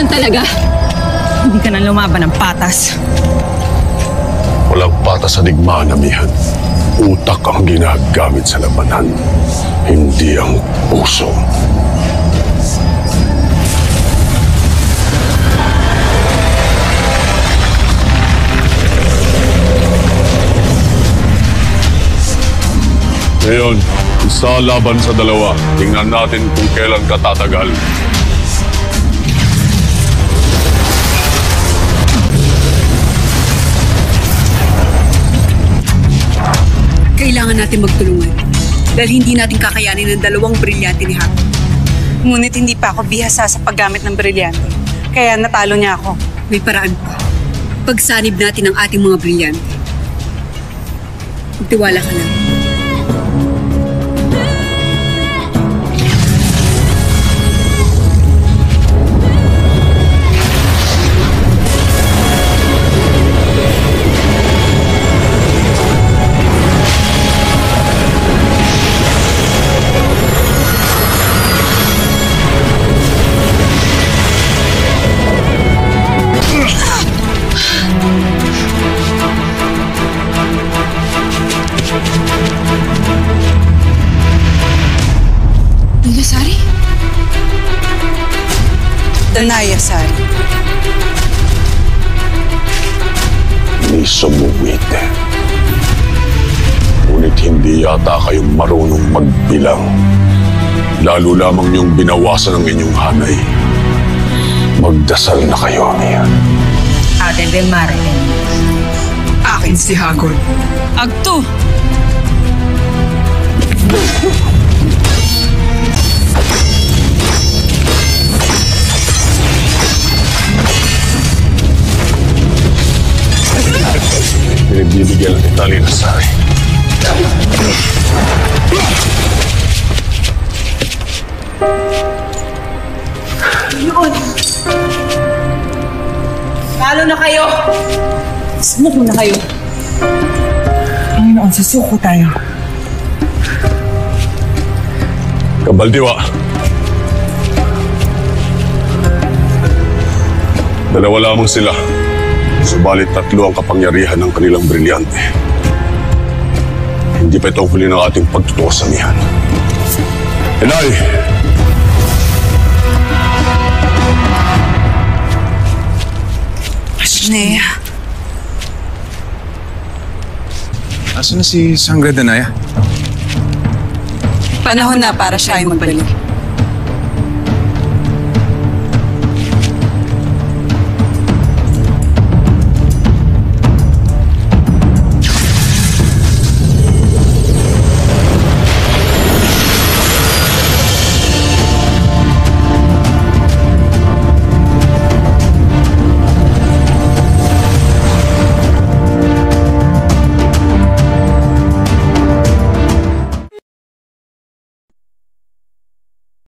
talaga. Hindi ka na lumaban ng patas. Walang patas sa digmaan, amihan. Utak ang ginagamit sa labanan, hindi ang puso. Ngayon, isa laban sa dalawa. Tingnan natin kung kailan ka tatagal. Kailangan natin magtulungan dahil hindi natin kakayanin ng dalawang brilyante ni Hago. Ngunit hindi pa ako bihasa sa paggamit ng brilyante. Kaya natalo niya ako. May paraan pa. Pagsanib natin ang ating mga brilyante. Magtiwala ka lang. Danaya Sari. Ni sumuwite. Ngunit hindi yata kayong marunong magbilang. Lalo lamang yung binawasan ng inyong hanay. Magdasal na kayo, amihan. Atin din, Marilyn. Akin si Hagon. Agto! Pinagbibigyan ng Italian na Sari. Yun! Talo na kayo! Sumuko na kayo. Panginoon, susuko tayo. Kabaldiwa. Dalawa lamang sila. Subalit tatlo ang kapangyarihan ng kanilang brilyante. Hindi pa ito ang huli ng ating pagtutuos, amihan. Inay! Nea. Asan na si Sangre Danaya? Panahon na para siya ay magbalik.